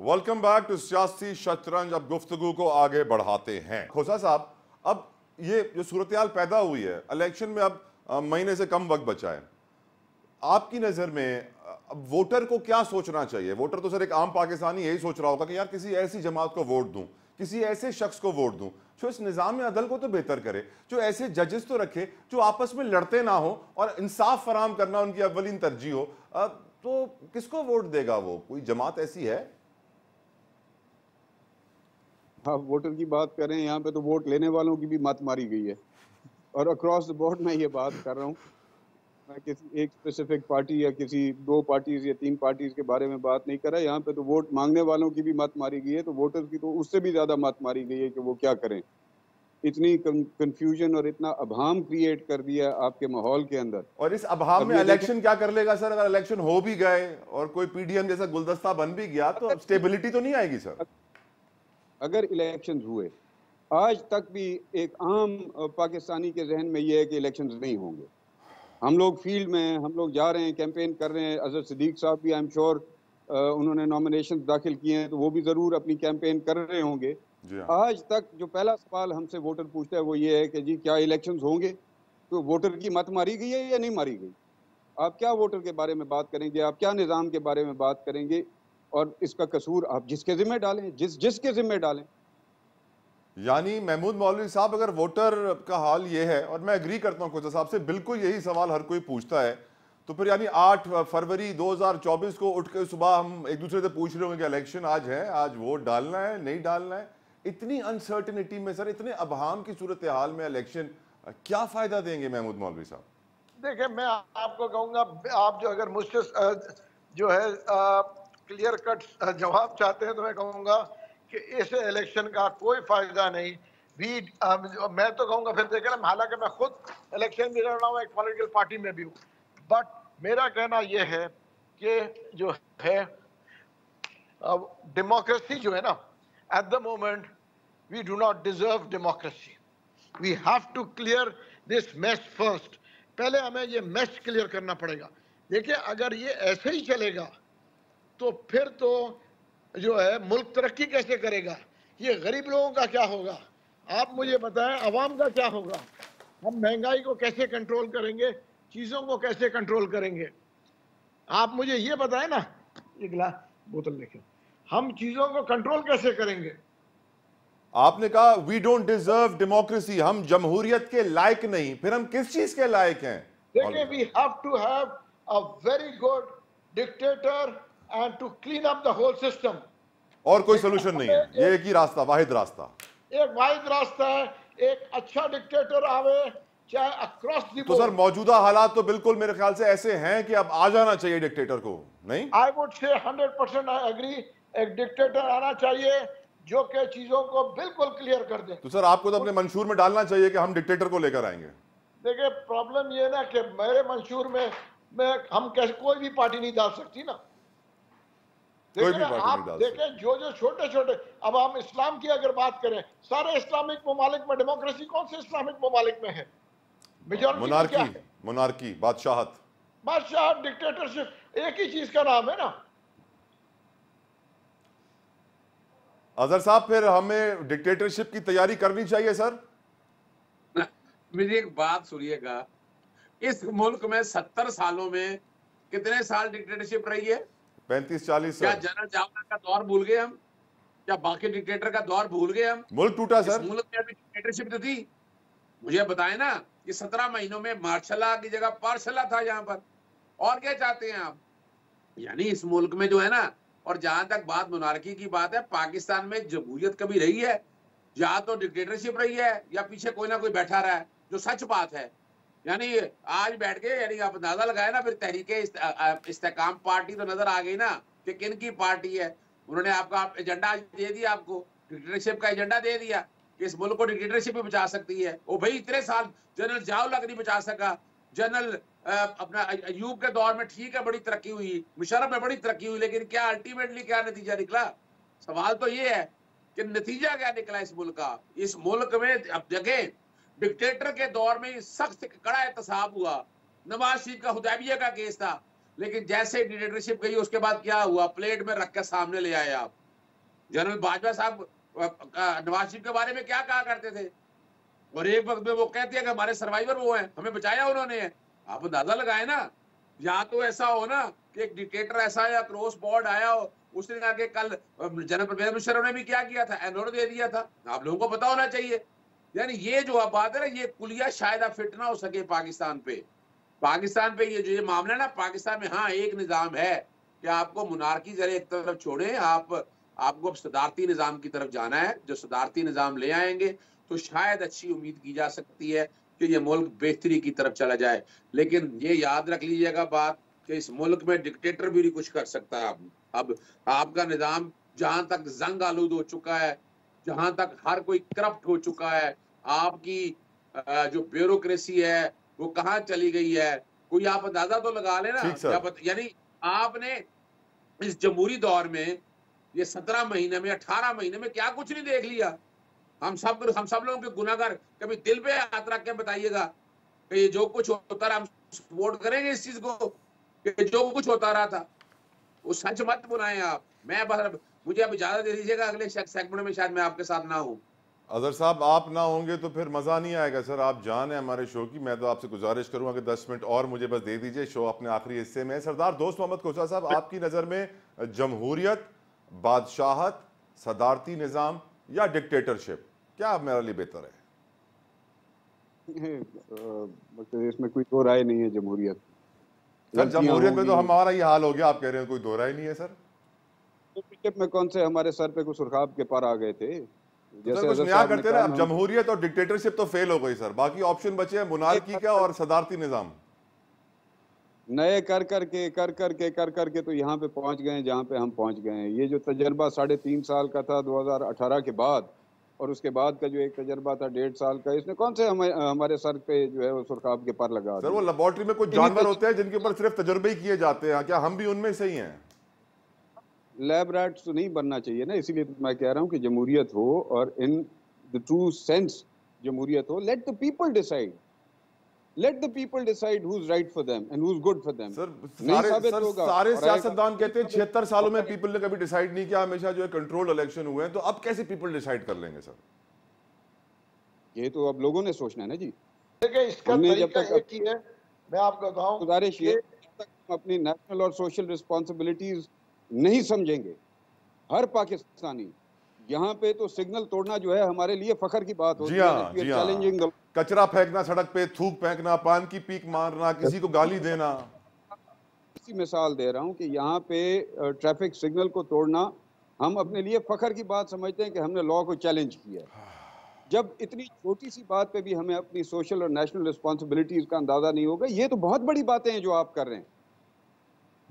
Welcome back to सियासी शतरंज। अब गुफ्तगू को आगे बढ़ाते हैं। खोसा साहब, अब ये जो सूरत हाल पैदा हुई है, इलेक्शन में अब महीने से कम वक्त बचा है, आपकी नज़र में अब वोटर को क्या सोचना चाहिए? वोटर तो सर एक आम पाकिस्तानी यही सोच रहा होगा कि यार किसी ऐसी जमात को वोट दूं, किसी ऐसे शख्स को वोट दूं जो इस निज़ाम में अदल को तो बेहतर करे, जो ऐसे जजेस तो रखे जो आपस में लड़ते ना हो और इंसाफ फराम करना उनकी अव्वलीन तरजीह हो। तो किसको वोट देगा वो? कोई जमात ऐसी है? हाँ, वोटर की बात करें, यहाँ पे तो वोट लेने वालों की भी मत मारी गई है और अक्रॉस द बोर्ड मैं ये बात कर रहा हूँ। मैं किसी एक स्पेसिफिक पार्टी या किसी दो पार्टीज या तीन पार्टीज के बारे में बात नहीं कर रहा। यहाँ पे तो वोट मांगने वालों की भी मत मारी गई है, तो वोटर्स की तो उससे भी ज्यादा मत मारी गई है कि वो क्या करें। इतनी कंफ्यूजन और इतना अभाम क्रिएट कर दिया आपके माहौल के अंदर। और इस अभाव में इलेक्शन क्या कर लेगा सर? अगर इलेक्शन हो भी गए और कोई पीडीएम जैसा गुलदस्ता बन भी गया तो स्टेबिलिटी तो नहीं आएगी सर। अगर इलेक्शंस हुए, आज तक भी एक आम पाकिस्तानी के जहन में ये है कि इलेक्शंस नहीं होंगे। हम लोग फील्ड में हम लोग जा रहे हैं, कैंपेन कर रहे हैं। अजहर सिद्दीक साहब भी आई एम श्योर उन्होंने नॉमिनेशन दाखिल किए हैं, तो वो भी जरूर अपनी कैंपेन कर रहे होंगे। आज तक जो पहला सवाल हमसे वोटर पूछता है वो ये है कि जी क्या इलेक्शंस होंगे? तो वोटर की मत मारी गई है या नहीं मारी गई? आप क्या वोटर के बारे में बात करेंगे? आप क्या निज़ाम के बारे में बात करेंगे? और इसका कसूर आप जिसके जिम्मे डालें, जिसके जिम्मे डालें। यानी महमूद मौलवी साहब, अगर वोटर का हाल ये है, और मैं एग्री करता हूं खोसा साहब से, बिल्कुल यही सवाल हर कोई पूछता है, तो फिर यानी 8 फरवरी 2024 को उठ के सुबह हम एक दूसरे से पूछ रहे होंगे कि इलेक्शन आज है, आज वोट डालना है नहीं डालना है। इतनी अनसर्टिनिटी में सर, इतने अबहाम की सूरत हाल में इलेक्शन क्या फायदा देंगे महमूद मौलवी साहब? देखिए, मैं आपको कहूंगा, आप जो अगर मुझसे जो है क्लियर कट जवाब चाहते हैं तो मैं कहूंगा कि इस इलेक्शन का कोई फायदा नहीं भी। मैं तो कहूंगा फिर देखें ना, हालांकि मैं खुद इलेक्शन भी लड़ रहा हूँ, एक पॉलिटिकल पार्टी में भी हूँ, बट मेरा कहना यह है कि जो है डेमोक्रेसी जो है ना, at the moment we do not deserve democracy. We have to clear this mess first. पहले हमें ये मेस क्लियर करना पड़ेगा। देखिए, अगर ये ऐसे ही चलेगा तो फिर तो जो है मुल्क तरक्की कैसे करेगा? ये गरीब लोगों का क्या होगा? आप मुझे बताएं, आवाम का क्या होगा? हम महंगाई को कैसे कंट्रोल करेंगे? चीज़ों को कैसे कंट्रोल करेंगे? आप मुझे ये बताएं ना, एक गिलास बोतल लेके, हम चीज़ों को कंट्रोल कैसे करेंगे? आपने कहा वी डोंट डिजर्व डेमोक्रेसी, हम जमहूरियत के लायक नहीं। फिर हम किस चीज के लायक हैं? देखिए, we have to have a very good dictator and to clean up the whole system. और कोई सोल्यूशन नहीं है, ये एक ही रास्ता, वाहिद रास्ता, एक वाहिद रास्ता है। एक अच्छा डिक्टेटर आवे, चाहे अक्रॉस द बोर्ड। तो सर मौजूदा हालात तो बिल्कुल मेरे ख्याल से ऐसे हैं कि अब आ जाना चाहिए डिक्टेटर को, नहीं? I would say 100% I agree. एक डिक्टेटर आना चाहिए जो कि चीजों को बिल्कुल क्लियर कर दे। तो सर आपको तो अपने मंशूर में डालना चाहिए कि हम डिक्टेटर को लेकर आएंगे। देखिए, प्रॉब्लम ये ना कि मेरे मंशूर में हम कैसे कोई भी पार्टी नहीं डाल सकती ना। कोई भी आप पार्टी नहीं डाल देखें, जो छोटे छोटे, अब हम इस्लाम की अगर बात करें, सारे इस्लामिक ममालिक में डेमोक्रेसी कौन से इस्लामिक ममालिक में है? मोनार्की, मोनार्की, बादशाहत, बादशाह, डिक्टेटरशिप, एक ही चीज का नाम है ना। अजहर साहब, फिर हमें डिक्टेटरशिप की तैयारी करनी चाहिए सर? मेरी एक बात सुनिएगा, इस मुल्क में 70 सालों में कितने साल डिक्टेटरशिप रही है? 35-40 क्या सर। जनरल चावला का दौर भूल गए हम? क्या बाकी डिक्टेटर का दौर भूल गए हम? मुल्क टूटा सर। इस मुल्क में अभी डिक्टेटरशिप तो थी। मुझे बताएं ना, ये 17 महीनों में मार्शल की जगह पार्शल था यहाँ पर। और क्या चाहते हैं आप? यानी इस मुल्क में जो है ना, और जहां तक बात मोनार्की की बात है, पाकिस्तान में जमहूरियत कभी रही है? या तो डिक्टेटरशिप रही है या पीछे कोई ना कोई बैठा रहा है, जो सच बात है। यानी आज बैठ के, यानी आप अंदाजा लगाए ना, फिर तहरीके इस्तेकाम पार्टी तो नजर आ गई ना कि किन की पार्टी है। उन्होंने आपका एजेंडा दे दिया, आपको डिक्टेटरशिप का एजेंडा दे दिया कि इस मुल्क को डिक्टेटरशिप भी बचा सकती है। वो भाई इतने साल जनरल जियाउल हक नहीं बचा सका। जनरल अपना अयूब के दौर में ठीक है, बड़ी तरक्की हुई, मुशर्रफ में बड़ी तरक्की हुई, लेकिन क्या अल्टीमेटली क्या नतीजा निकला? सवाल तो ये है कि नतीजा क्या निकला इस मुल्क का? इस मुल्क में अब जगह डिक्टेटर के दौर में सख्त कड़ा एहतसाब हुआ। नवाज शरीफ का हुदैबिया का केस था, लेकिन जैसे डिक्टेटरशिप गई उसके बाद क्या हुआ? प्लेट में रख के सामने ले आए आप। जनरल बाजवा साहब नवाज शरीफ के बारे में क्या कहा करते थे, और एक वक्त में वो कहते हैं कि हमारे सर्वाइवर वो हैं, हमें बचाया उन्होंने है। आप अंदाजा लगाए ना, या तो ऐसा हो ना कि एक डिक्टेटर ऐसा या क्रॉस बोर्ड आया हो, उसने कहा कि कल जनरल परवेज मुशर्रफ ने भी क्या किया था, एनओर दे दिया था, आप लोगों को पता होना चाहिए। यानी ये जो बात है ना, ये कुलिया शायद फिट ना हो सके पाकिस्तान पे ये जो ये मामला है ना पाकिस्तान में। हाँ, एक निजाम है कि आपको मुनारकी जरा एक तरफ छोड़े, आपको अब सदारती निजाम की तरफ जाना है। जो सदारती निजाम ले आएंगे तो शायद अच्छी उम्मीद की जा सकती है कि ये मुल्क बेहतरी की तरफ चला जाए। लेकिन ये याद रख लीजिएगा बात कि इस मुल्क में डिक्टेटर भी नहीं कुछ कर सकता। अब आपका निजाम जहां तक जंग आलूद हो चुका है, जहां तक हर कोई करप्ट हो चुका है, आपकी जो ब्यूरोक्रेसी है वो कहाँ चली गई है, कोई आप अंदाजा तो लगा लेना। यानी आपने इस जमहूरी दौर में ये 17 महीने में 18 महीने में क्या कुछ नहीं देख लिया। हम सब लोगों के गुनाहगार, कभी दिल पे हाथ रख के बताइएगा कि ये जो कुछ होता रहा हम सपोर्ट करेंगे इस चीज को, कि जो कुछ होता रहा था वो सच मत बुलाएं आप। मैं बस मुझे अब इजाजत दे दीजिएगा, अगले सेगमेंट में शायद मैं आपके साथ ना हूं। अजहर साहब आप ना होंगे तो फिर मज़ा नहीं आएगा सर। आप जान है हमारे शो की। मैं तो आपसे गुजारिश करूंगा कि 10 मिनट और मुझे बस दे दीजिए, शो अपने आखिरी हिस्से में। सरदार दोस्त मोहम्मद खोसा साहब, आपकी नज़र में जमहूरियत, बादशाहत, सदारती निज़ाम या डिक्टेटरशिप, क्या मेरे लिए बेहतर है? इसमें कोई दो राय नहीं है। जमहूरियत सर, जमहूरियत में तो हमारा ये हाल हो गया, आप कह रहे हैं कोई दो राय नहीं है सर। डिक्टेटरशिप में कौन से हमारे सर पे कुछ सुरखाब के पार आ गए थे? जैसे कुछ नया करते हैं ना। अब जमहूरियत और डिक्टेटरशिप तो फेल हो गई सर, बाकी ऑप्शन बचे हैं मुनारकी का और सदारती निजाम। नए कर करके तो यहाँ पे पहुंच गए जहाँ पे हम पहुंच गए हैं। ये जो तजर्बा 3.5 साल का था 2018 के बाद, और उसके बाद का जो एक तजर्बा था 1.5 साल का, इसने कौन से हमारे सर पे जो है वो सुरखाब के पार लगा सर? वो लेबोरेटरी में कुछ जानवर होते हैं जिनके ऊपर सिर्फ तजर्बे ही किए जाते हैं, क्या हम भी उनमें से ही हैं? लैब रैट्स तो नहीं बनना चाहिए ना, इसीलिए तो मैं कह रहा हूँ कि जमहूरियत हो, और इन द ट्रू सेंस जमहूरियत हो। Let the people decide, let the people decide who is right for them and who is good for them. Sir सारे सियासतदान कहते हैं 76 सालों में पीपल ने कभी डिसाइड नहीं किया, हमेशा जो है कंट्रोल इलेक्शन हुए हैं, तो अब कैसे पीपल डिसाइड कर लेंगे सर? ये तो अब लोगों ने सोचना है ना जी। देखिए, इसका तरीका एक ही है, मैं आपको बताऊं। गुजारिश ये, जब तक हम अपनी नेशनल और सोशल रिस्पांसिबिलिटीज नहीं समझेंगे, हर पाकिस्तानी यहाँ पे तो सिग्नल तोड़ना जो है हमारे लिए फखर की बात होती है। चैलेंजिंग, कचरा फेंकना सड़क पे, थूक फेंकना, पान की पीक मारना, किसी को गाली देना। इसी मिसाल दे रहा हूँ कि यहाँ पे ट्रैफिक सिग्नल को तोड़ना हम अपने लिए फखर की बात समझते हैं कि हमने लॉ को चैलेंज किया। जब इतनी छोटी सी बात पे भी हमें अपनी सोशल और नेशनल रिस्पांसिबिलिटीज का अंदाजा नहीं होगा, ये तो बहुत बड़ी बातें हैं जो आप कर रहे हैं।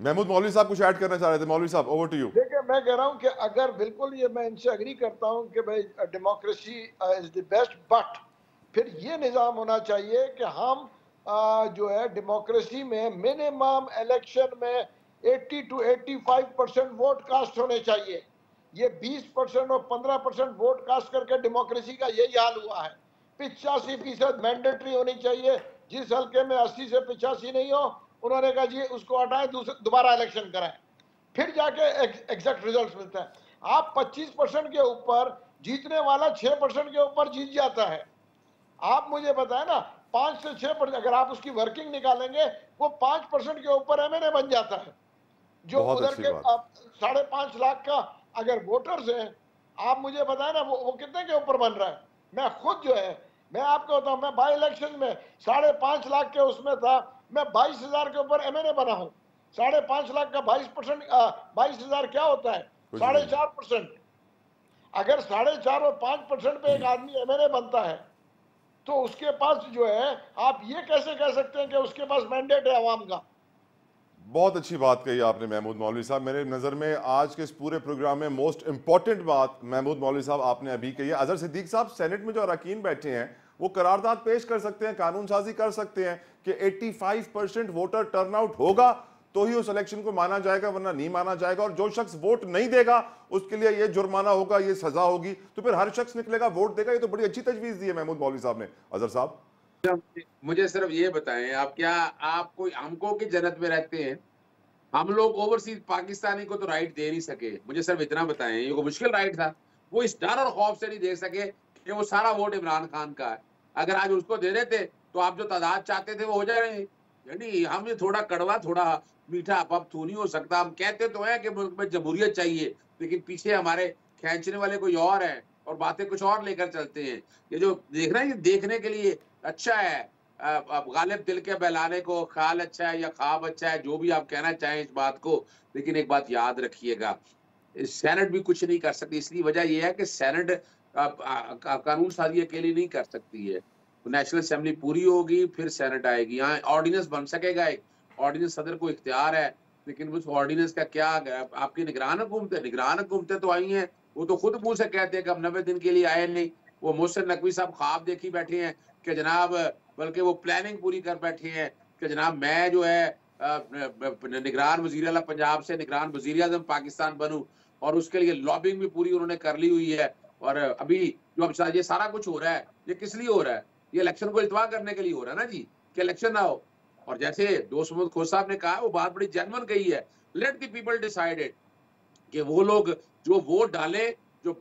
महमूद मौलवी साहब कुछ ऐड करना चाह रहे थे। मौलवी साहब, ओवर टू यू। देखिए, मैं कह रहा हूं कि अगर बिल्कुल ये मैं इनसे एग्री करता हूं कि भाई democracy is the best, but फिर ये निज़ाम होना चाहिए कि हम जो है डेमोक्रेसी में मिनिमम इलेक्शन में 80 to 85% वोट कास्ट होने चाहिए। ये 20% और 15% वोट कास्ट करके डेमोक्रेसी का यही हाल हुआ है। 85% मैंडेटरी होनी चाहिए। जिस हल्के में 80 से 85 नहीं हो, उन्होंने कहा जी उसको हटाएं, दोबारा इलेक्शन कराएं, फिर जाके एग्जैक्ट रिजल्ट्स मिलता है। आप 25% के ऊपर जीतने वाला 6% के ऊपर जीत जाता है। आप मुझे बताएं ना, 5 से 6%, अगर आप उसकी वर्किंग निकालेंगे वो 5% के ऊपर एमएनए बन जाता है। जो उधर के 5.5 लाख का अगर वोटर्स हैं, आप मुझे बताएं ना वो कितने के ऊपर बन रहा है। मैं खुद जो है, मैं आपको बताऊं, मैं बाई इलेक्शन में 5.5 लाख के उसमें था, मैं 22,000 के ऊपर एमएनए बना हूं। 5.5 लाख का 22%, 22,000 क्या होता है? 4.5%। अगर 4.5 और 5% पे एक आदमी एमएनए बनता है, तो उसके पास जो है, आप ये कैसे कह सकते हैं कि उसके पास मैंडेट है अवाम का? बहुत अच्छी बात कही आपने महमूद मौलवी साहब। मेरे नज़र में आज के इस पूरे प्रोग्राम में मोस्ट इंपॉर्टेंट बात महमूद मौलवी साहब आपने अभी कही है। अजहर सिद्दीक साहब, सेनेट में जो अरकान बैठे हैं वो करारदाद पेश कर सकते हैं, कानून साजी कर सकते हैं कि 85% वोटर टर्नआउट होगा तो ही उस इलेक्शन को माना जाएगा, वरना नहीं माना जाएगा। और जो शख्स वोट नहीं देगा उसके लिए ये जुर्माना होगा, ये सजा होगी। तो फिर हर शख्स निकलेगा, वोट देगा। ये तो बड़ी अच्छी तजवीज दी है महमूद मौलवी साहब ने। अजहर साहब, मुझे सिर्फ ये बताएं, आप क्या, आप कोई हमको की जन्नत में रहते हैं? हम लोग ओवरसीज पाकिस्तानी को तो राइट दे नहीं सके, मुझे सिर्फ इतना बताएं, ये कोई मुश्किल राइट था? वो इस डर और खौफ से नहीं दे सके कि वो सारा वोट इमरान खान का है। अगर आज उसको दे देते तो आप जो तादाद चाहते थे वो हो जाए। यानी हम ये थोड़ा कड़वा थोड़ा मीठा अब तो नहीं हो सकता। हम कहते तो हैं कि मुल्क में जमहूरियत चाहिए, लेकिन पीछे हमारे खींचने वाले कोई और है और बातें कुछ और लेकर चलते हैं। ये जो देख रहे हैं, ये देखने के लिए अच्छा है, अब गालिब दिल के बहलाने को ख्याल अच्छा है या ख्वाब अच्छा है, जो भी आप कहना चाहें इस बात को, लेकिन एक बात याद रखिएगा, सेनेट भी कुछ नहीं कर सकती। इसलिए वजह यह है कि सेनेट कानून साजी अकेली नहीं कर सकती है। तो नेशनल असेंबली पूरी होगी, फिर सेनेट आएगी। यहाँ ऑर्डिनेंस बन सकेगा, एक ऑर्डिनेंस सदर को इख्तियार है, लेकिन उस ऑर्डिनेंस का क्या, आपकी निगरान हुकूमतें तो आई हैं, वो तो खुद मुंह से कहते हैं कि हम 90 दिन के लिए आए नहीं। वो मोहसिन नकवी साहब ख्वाब देखी बैठे हैं कि जनाब, बल्कि वो प्लानिंग पूरी कर बैठे हैं कि जनाब मैं जो है निगरान वजीर आला पंजाब से निगरान वजीर आजम पाकिस्तान बनूं, और उसके लिए लॉबिंग भी पूरी उन्होंने कर ली हुई है। और अभी जो अब ये सारा कुछ हो रहा है, ये किस लिए हो रहा है? ये इलेक्शन को इल्तवा करने के लिए हो रहा है ना जी, कि इलेक्शन ना हो। और जैसे दोस्त मोहम्मद खोज साहब ने कहा, वो बात बड़ी जेन्युइन कही है, लेट द पीपल डिसाइडेड, कि वो लोग जो वोट डाले, जो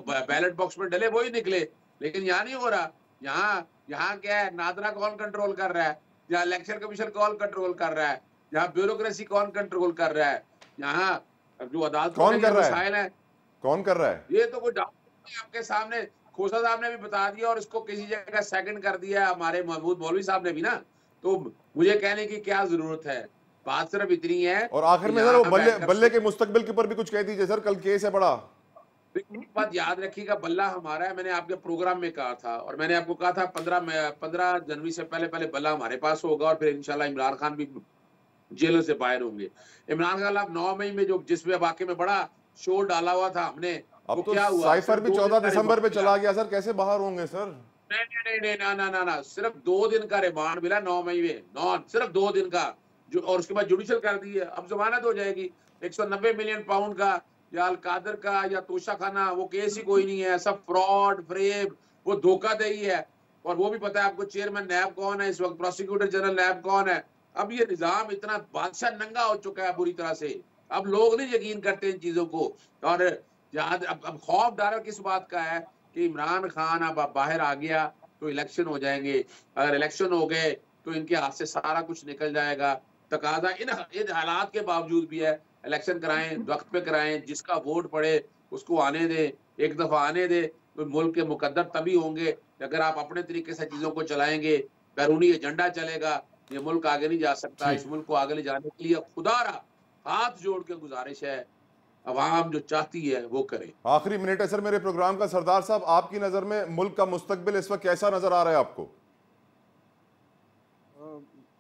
बैलेट बॉक्स में डले वही निकले। लेकिन यहाँ नहीं हो रहा। यहाँ क्या है, नादरा कौन कंट्रोल कर रहा है? यहाँ इलेक्शन कमीशन कौन कंट्रोल कर रहा है? यहाँ ब्यूरोक्रेसी कौन कंट्रोल कर रहा है? यहाँ जो अदालत कौन कर रहा है, कौन कर रहा है? ये तो कोई डाउट नहीं, आपके सामने खोसा साहब ने भी बता दिया, और इसको किसी जगह सेकंड कर दिया हमारे महमूद मौलवी साहब ने भी ना। तो मुझे कहने की क्या जरूरत है, बात सिर्फ इतनी है। और आखिर में सर, वो बल्ले के मुस्तकबिल के ऊपर भी कुछ कह दीजिए सर, कल केस है बड़ा। बात याद रखिएगा, बल्ला हमारा है, मैंने आपके प्रोग्राम में कहा था, और मैंने आपको कहा था 15 जनवरी से पहले बल्ला हमारे पास होगा, और फिर इंशाल्लाह इमरान खान भी जेलों से बाहर होंगे। इमरान खान आप 9 मई में जो जिस वाकई में बड़ा शोर डाला हुआ था हमने, अब तो क्या हुआ? साइफर भी 14 दिसंबर पे चला गया सर, कैसे बाहर होंगे सर? नहीं, ना, सिर्फ 2 दिन का रिमांड मिला 9 मई में, सिर्फ 2 दिन का, जो, और उसके बाद जुडिशियल कर दी है। अब जमानत हो जाएगी। 190 मिलियन पाउंड का या अलकादर का या तोशा खाना, वो केस ही कोई नहीं है, सब फ्रॉड फ्रेब, वो धोखाधड़ी है। और वो भी पता है आपको, चेयरमैन नैब कौन है इस वक्त, प्रोसिक्यूटर जनरल नैब कौन है। अब ये निजाम इतना बादशाह नंगा हो चुका है बुरी तरह से, अब लोग नहीं यकीन करते इन चीजों को। और अब खौफ डर किस बात का है कि इमरान खान अब बाहर आ गया तो इलेक्शन हो जाएंगे, अगर इलेक्शन हो गए तो इनके हाथ से सारा कुछ निकल जाएगा। तकाजा इन हालात के बावजूद भी है, इलेक्शन कराएं, वक्त पे कराएं, जिसका वोट पड़े उसको आने दे, एक दफा आने दे, तो मुल्क के मुकद्दर तभी होंगे अगर आप अपने तरीके से चीजों को चलाएंगे। बैरूनी एजेंडा चलेगा, ये मुल्क आगे नहीं जा सकता। इस मुल्क को आगे ले जाने के लिए खुदारा हाथ जोड़ के गुजारिश है, अवाम जो चाहती है वो करे। आखिरी मिनट है सर मेरे प्रोग्राम का। सरदार साहब, आपकी नजर में मुल्क का मुस्तकबिल इस वक्त कैसा नजर आ रहा है आपको?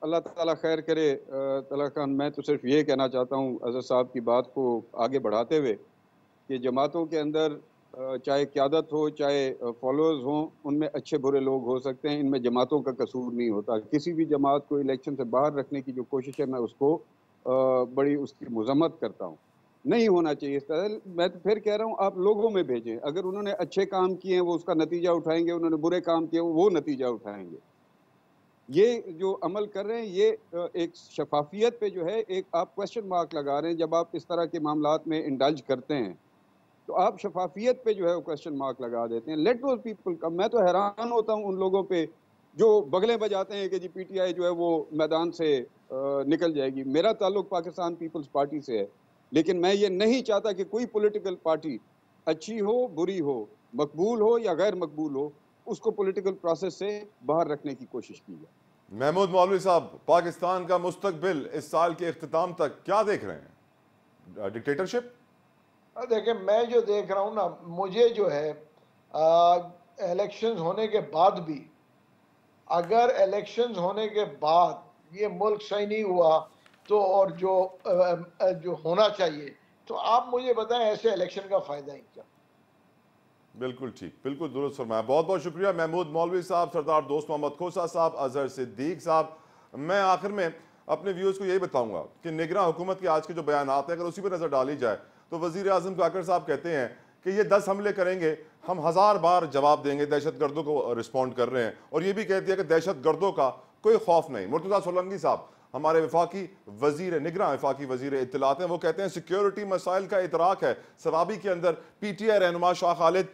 अल्लाह ताला खैर करे। तला खान, मैं तो सिर्फ ये कहना चाहता हूँ अजहर साहब की बात को आगे बढ़ाते हुए कि जमातों के अंदर चाहे क़यादत हो चाहे फॉलोअर्स हों, उनमें अच्छे बुरे लोग हो सकते हैं, इनमें जमातों का कसूर नहीं होता। किसी भी जमात को इलेक्शन से बाहर रखने की जो कोशिश है, मैं उसको बड़ी उसकी मजम्मत करता हूँ। नहीं होना चाहिए इस तरह। मैं तो फिर कह रहा हूँ, आप लोगों में भेजें। अगर उन्होंने अच्छे काम किए हैं वो उसका नतीजा उठाएंगे, उन्होंने बुरे काम किए वो नतीजा उठाएंगे। ये जो अमल कर रहे हैं, ये एक शफाफियत पे जो है एक आप क्वेश्चन मार्क लगा रहे हैं। जब आप इस तरह के मामलात में इंडल्ज करते हैं तो आप शफाफियत पे जो है वो क्वेश्चन मार्क लगा देते हैं। Late those people come. मैं तो हैरान होता हूँ उन लोगों पे जो बगले बजाते हैं कि जी पीटीआई जो है वो मैदान से निकल जाएगी। मेरा ताल्लुक पाकिस्तान पीपल्स पार्टी से है, लेकिन मैं ये नहीं चाहता कि कोई पॉलिटिकल पार्टी अच्छी हो बुरी हो, मकबूल हो या गैर मकबूल हो, उसको पॉलिटिकल प्रोसेस से बाहर रखने की कोशिश की जाए। महमूद मौलवी साहब, पाकिस्तान का मुस्तकबिल इस साल के इख्तिताम तक क्या देख रहे हैं? डिक्टेटरशिप? देखिए, मैं जो देख रहा हूँ ना, मुझे जो है इलेक्शंस होने के बाद भी, अगर इलेक्शंस होने के बाद ये मुल्क सही नहीं हुआ तो, और जो होना चाहिए, तो आप मुझे बताएं ऐसे इलेक्शन का फायदा ही क्या? बिल्कुल ठीक, बिल्कुल दुरुस्त फरमाया। बहुत बहुत शुक्रिया महमूद मौलवी साहब, सरदार दोस्त मोहम्मद खोसा साहब, अजहर सिद्दीक साहब। मैं आखिर में अपने व्यूअर्स को यही बताऊंगा कि निगरान हुकूमत के आज के जो बयान हैं, अगर उसी पर नजर डाली जाए तो वजीर आजम काकर साहब कहते हैं कि ये 10 हमले करेंगे, हम 1000 बार जवाब देंगे, दहशतगर्दों को रिस्पॉन्ड कर रहे हैं। और ये भी कह दिया कि दहशतगर्दों का कोई खौफ नहीं। मुर्तज़ा सोलंकी साहब, हमारे वफाकी वजीर निगरान वफाकी वजीर इत्तलात हैं, वो कहते हैं सिक्योरिटी मसाइल का इतराक है। सवाबी के अंदर पीटीआई रहनुमा शाह खालिद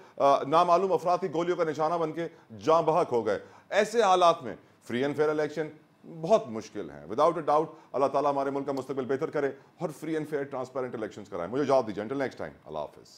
नामालूम अफराद की गोलियों का निशाना बन के जाँ बहक हो गए। ऐसे हालात में फ्री एंड फेयर इलेक्शन बहुत मुश्किल है। विदाउट अ डाउट अल्लाह ताला हमारे मुल्क का मुस्तकबिल बेहतर करे और free and fair transparent elections कराएं। मुझे इजाज़त दीजिए, अंटिल नेक्स्ट टाइम, अल्लाह हाफिज़।